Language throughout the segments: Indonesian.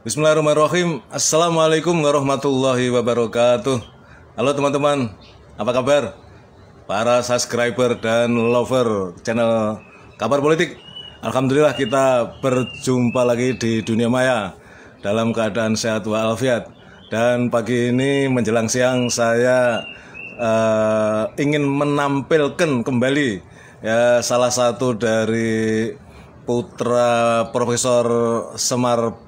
Bismillahirrahmanirrahim. Assalamualaikum warahmatullahi wabarakatuh. Halo teman-teman, apa kabar? Para subscriber dan lover channel Kabar Politik. Alhamdulillah kita berjumpa lagi di dunia maya dalam keadaan sehat walafiat. Dan pagi ini menjelang siang saya ingin menampilkan kembali ya salah satu dari putra Profesor Semar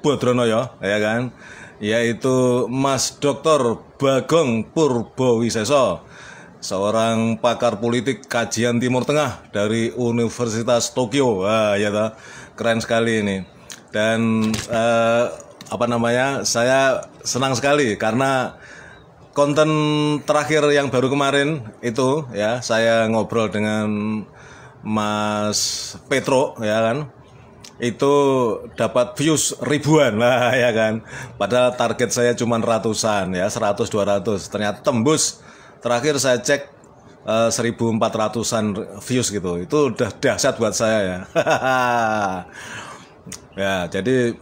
Bodrono ya kan, yaitu Mas Dr. Bagong Purbowiseso, seorang pakar politik kajian Timur Tengah dari Universitas Tokyo. Wah, ya toh, keren sekali ini. Dan saya senang sekali karena konten terakhir yang baru kemarin itu ya, saya ngobrol dengan Mas Petro ya kan, itu dapat views ribuan lah ya kan, padahal target saya cuma ratusan ya, 100-200, ternyata tembus. Terakhir saya cek 1400-an views gitu, itu udah dahsyat buat saya ya. Ya jadi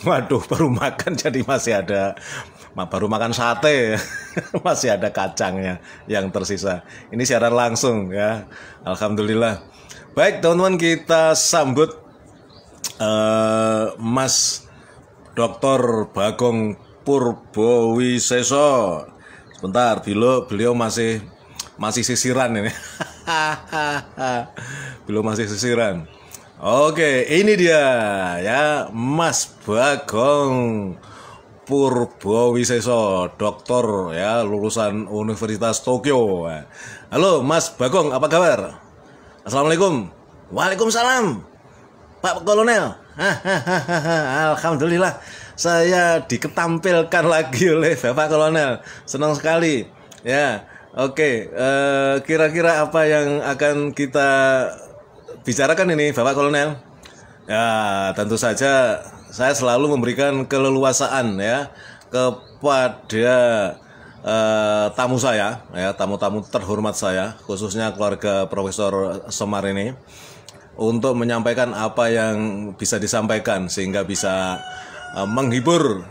waduh, baru makan jadi masih ada, baru makan sate masih ada kacangnya yang tersisa. Ini siaran langsung ya, alhamdulillah. Baik teman-teman, kita sambut Mas Dr. Bagong Purbowiseso. Sebentar, beliau masih sisiran ini. Beliau masih sisiran. Oke, ini dia ya, Mas Bagong Purbowiseso, doktor ya, lulusan Universitas Tokyo. Halo Mas Bagong, apa kabar? Assalamualaikum. Waalaikumsalam Pak Kolonel. Alhamdulillah saya diketampilkan lagi oleh Bapak Kolonel. Senang sekali. Ya, oke. Kira-kira apa yang akan kita bicarakan ini, Bapak Kolonel? Ya, tentu saja saya selalu memberikan keleluasaan ya kepada tamu saya, ya, tamu-tamu terhormat saya, khususnya keluarga Profesor Semar ini, untuk menyampaikan apa yang bisa disampaikan sehingga bisa menghibur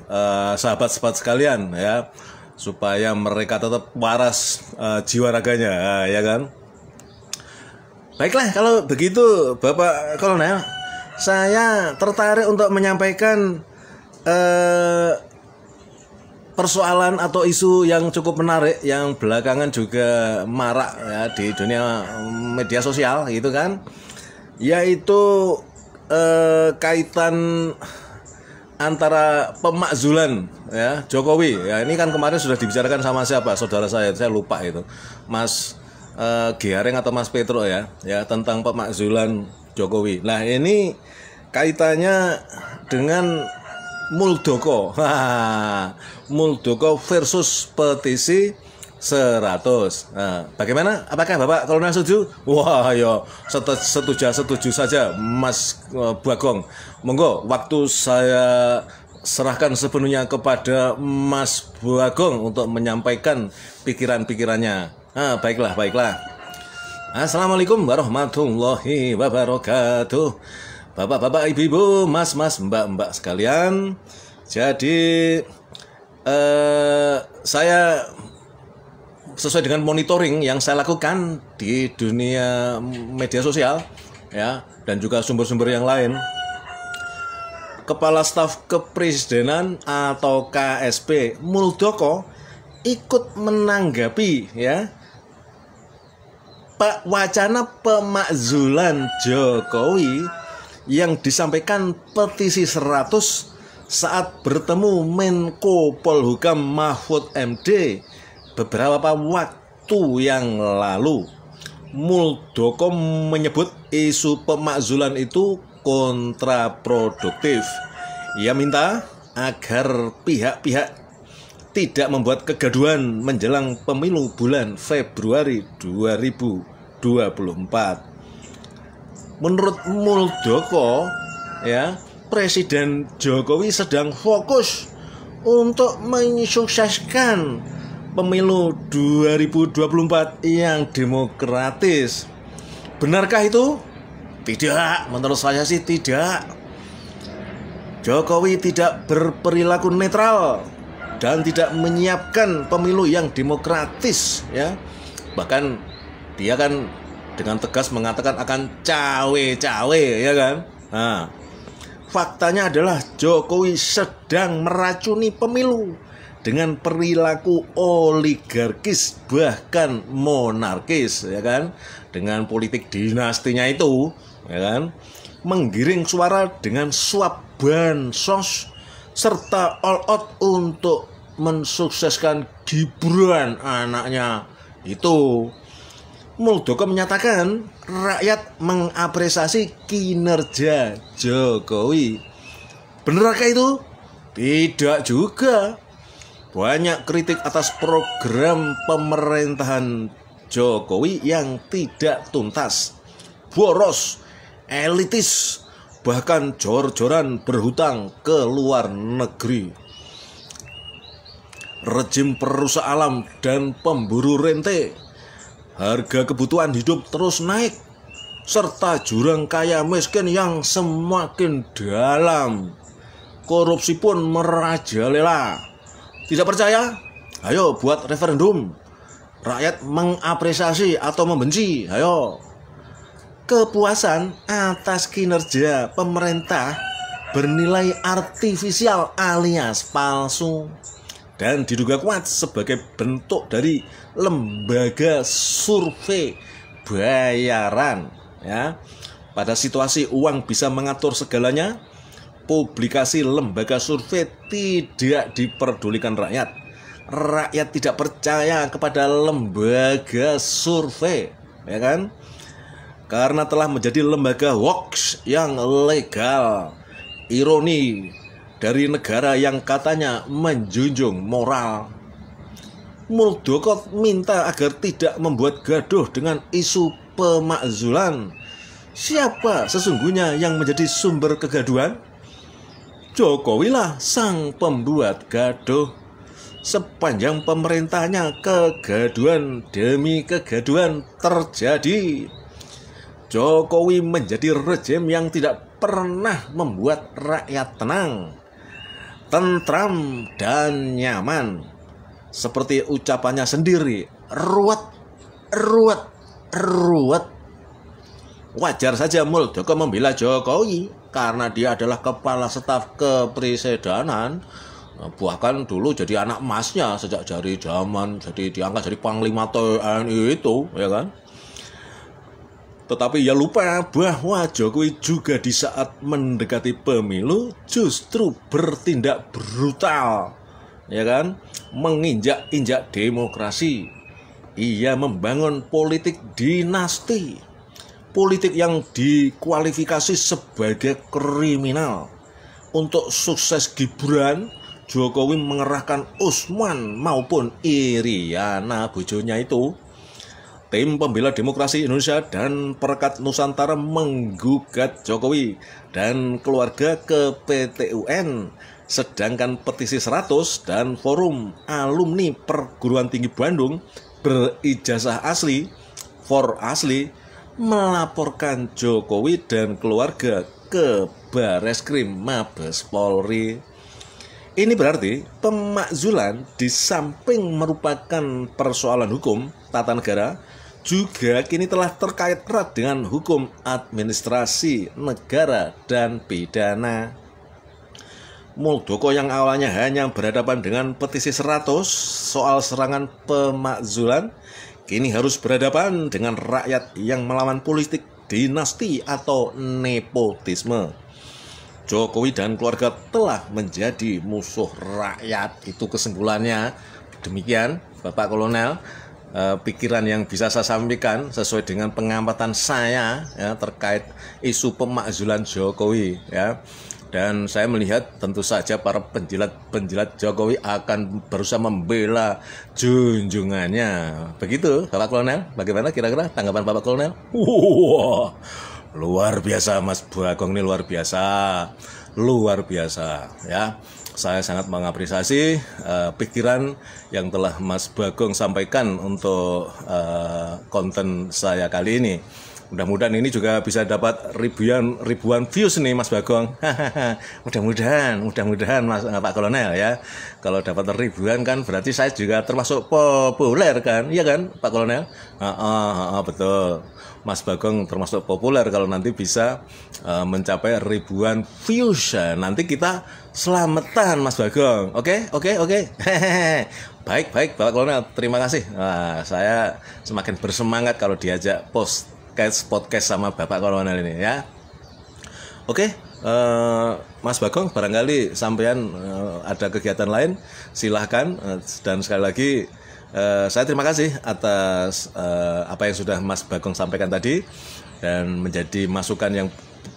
sahabat-sahabat sekalian ya, supaya mereka tetap waras jiwa raganya ya kan. Baiklah, kalau begitu Bapak Kolonel, saya tertarik untuk menyampaikan persoalan atau isu yang cukup menarik yang belakangan juga marak ya di dunia media sosial gitu kan, yaitu kaitan antara pemakzulan ya Jokowi ya. Ini kan kemarin sudah dibicarakan sama siapa, saudara saya lupa itu, Mas Giareng atau Mas Petro ya tentang pemakzulan Jokowi. Nah, ini kaitannya dengan Muldoko. Muldoko versus petisi 100. Nah, bagaimana? Apakah Bapak Kolonel setuju? Wah, ya setuju saja Mas Bagong. Monggo, waktu saya serahkan sepenuhnya kepada Mas Bagong untuk menyampaikan pikiran-pikirannya. Baiklah. Assalamualaikum warahmatullahi wabarakatuh. Bapak-bapak, ibu-ibu, mas-mas, mbak-mbak sekalian. Jadi saya sesuai dengan monitoring yang saya lakukan di dunia media sosial ya, dan juga sumber-sumber yang lain, Kepala Staf Kepresidenan atau KSP Muldoko ikut menanggapi ya wacana pemakzulan Jokowi yang disampaikan petisi 100 saat bertemu Menko Polhukam Mahfud MD beberapa waktu yang lalu. Muldoko menyebut isu pemakzulan itu kontraproduktif. Ia minta agar pihak-pihak tidak membuat kegaduhan menjelang pemilu bulan Februari 2024. Menurut Muldoko ya, Presiden Jokowi sedang fokus untuk mensukseskan pemilu 2024 yang demokratis. Benarkah itu? Tidak, menurut saya sih tidak. Jokowi tidak berperilaku netral dan tidak menyiapkan pemilu yang demokratis, ya. Bahkan dia kan dengan tegas mengatakan akan cawe-cawe, ya kan. Nah, faktanya adalah Jokowi sedang meracuni pemilu dengan perilaku oligarkis bahkan monarkis, ya kan, dengan politik dinastinya itu, ya kan, menggiring suara dengan suap bansos serta all out untuk mensukseskan Gibran anaknya itu. Muldoko menyatakan rakyat mengapresiasi kinerja Jokowi. Benarkah itu? Tidak juga. Banyak kritik atas program pemerintahan Jokowi yang tidak tuntas, boros, elitis, bahkan jor-joran berhutang ke luar negeri. Rejim perusak alam dan pemburu rente, harga kebutuhan hidup terus naik, serta jurang kaya miskin yang semakin dalam. Korupsi pun merajalela. Tidak percaya? Ayo buat referendum. Rakyat mengapresiasi atau membenci? Ayo. Kepuasan atas kinerja pemerintah bernilai artifisial alias palsu dan diduga kuat sebagai bentuk dari lembaga survei bayaran, ya. Pada situasi uang bisa mengatur segalanya, publikasi lembaga survei tidak diperdulikan rakyat. Rakyat tidak percaya kepada lembaga survei, ya kan? Karena telah menjadi lembaga hoax yang legal. Ironi dari negara yang katanya menjunjung moral. Muldoko minta agar tidak membuat gaduh dengan isu pemakzulan. Siapa sesungguhnya yang menjadi sumber kegaduhan? Jokowi lah sang pembuat gaduh. Sepanjang pemerintahnya kegaduhan demi kegaduhan terjadi. Jokowi menjadi rejim yang tidak pernah membuat rakyat tenang, tentram, dan nyaman. Seperti ucapannya sendiri, ruwet, ruwet, ruwet. Wajar saja Muldoko membela Jokowi karena dia adalah kepala staf kepresidenan, bahkan dulu jadi anak emasnya sejak dari zaman jadi diangkat jadi panglima TNI itu, ya kan. Tetapi ia lupa bahwa Jokowi juga di saat mendekati pemilu justru bertindak brutal, ya kan, menginjak-injak demokrasi. Ia membangun politik dinasti, politik yang dikualifikasi sebagai kriminal. Untuk sukses Gibran, Jokowi mengerahkan Usman maupun Iriana bojonya itu. Tim Pembela Demokrasi Indonesia dan Perekat Nusantara menggugat Jokowi dan keluarga ke PT UN. Sedangkan Petisi 100 dan Forum Alumni Perguruan Tinggi Bandung berijazah asli, for asli, melaporkan Jokowi dan keluarga ke Bareskrim Mabes Polri. Ini berarti pemakzulan di samping merupakan persoalan hukum tata negara, juga kini telah terkait erat dengan hukum administrasi negara dan pidana. Muldoko yang awalnya hanya berhadapan dengan Petisi 100 soal serangan pemakzulan, kini harus berhadapan dengan rakyat yang melawan politik dinasti atau nepotisme. Jokowi dan keluarga telah menjadi musuh rakyat. Itu kesimpulannya. Demikian Bapak Kolonel, pikiran yang bisa saya sampaikan sesuai dengan pengamatan saya, ya, terkait isu pemakzulan Jokowi, ya. Dan saya melihat tentu saja para penjilat Jokowi akan berusaha membela junjungannya. Begitu Bapak Kolonel, bagaimana kira-kira tanggapan Bapak Kolonel? Wah, luar biasa Mas Bagong, ini luar biasa, ya. Saya sangat mengapresiasi pikiran yang telah Mas Bagong sampaikan untuk konten saya kali ini. Mudah-mudahan ini juga bisa dapat ribuan views nih Mas Bagong. mudah-mudahan Mas Pak Kolonel ya. Kalau dapat ribuan kan berarti saya juga termasuk populer kan, iya kan Pak Kolonel? Betul. Mas Bagong termasuk populer kalau nanti bisa mencapai ribuan views. Nanti kita selamatan Mas Bagong. Oke. Baik Bapak Kolonel, terima kasih. Saya semakin bersemangat kalau diajak podcast sama Bapak Kolonel ini ya. Oke, Mas Bagong, barangkali sampean ada kegiatan lain, silahkan. Dan sekali lagi saya terima kasih atas apa yang sudah Mas Bagong sampaikan tadi dan menjadi masukan yang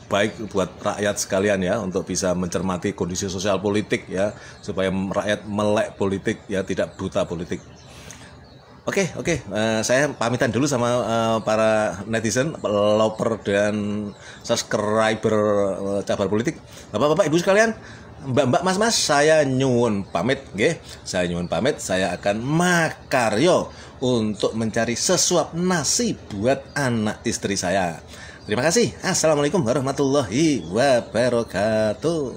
baik buat rakyat sekalian ya, untuk bisa mencermati kondisi sosial politik ya, supaya rakyat melek politik ya, tidak buta politik. Oke, saya pamitan dulu sama para netizen, lover dan subscriber Kabar Politik. Bapak-bapak, Ibu sekalian, Mbak-mbak, Mas-mas, saya nyuwun pamit, nggih. Saya nyuwun pamit, saya akan makaryo untuk mencari sesuap nasi buat anak istri saya. Terima kasih. Assalamualaikum warahmatullahi wabarakatuh.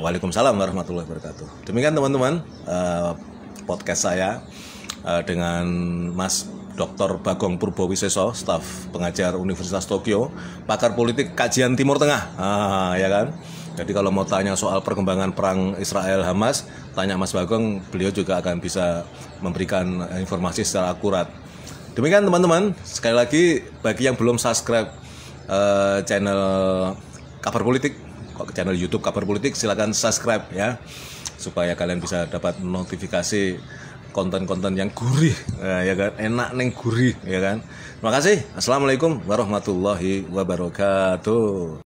Waalaikumsalam warahmatullahi wabarakatuh. Demikian teman-teman podcast saya dengan Mas Dr. Bagong Purbowiseso, staf pengajar Universitas Tokyo, pakar politik kajian Timur Tengah. Ya kan? Jadi kalau mau tanya soal perkembangan perang Israel Hamas, tanya Mas Bagong, beliau juga akan bisa memberikan informasi secara akurat. Demikian teman-teman, sekali lagi bagi yang belum subscribe channel Kabar Politik, channel YouTube Kabar Politik, silakan subscribe ya, supaya kalian bisa dapat notifikasi konten-konten yang gurih, ya kan, enak neng gurih, ya kan. Terima kasih. Assalamualaikum warahmatullahi wabarakatuh.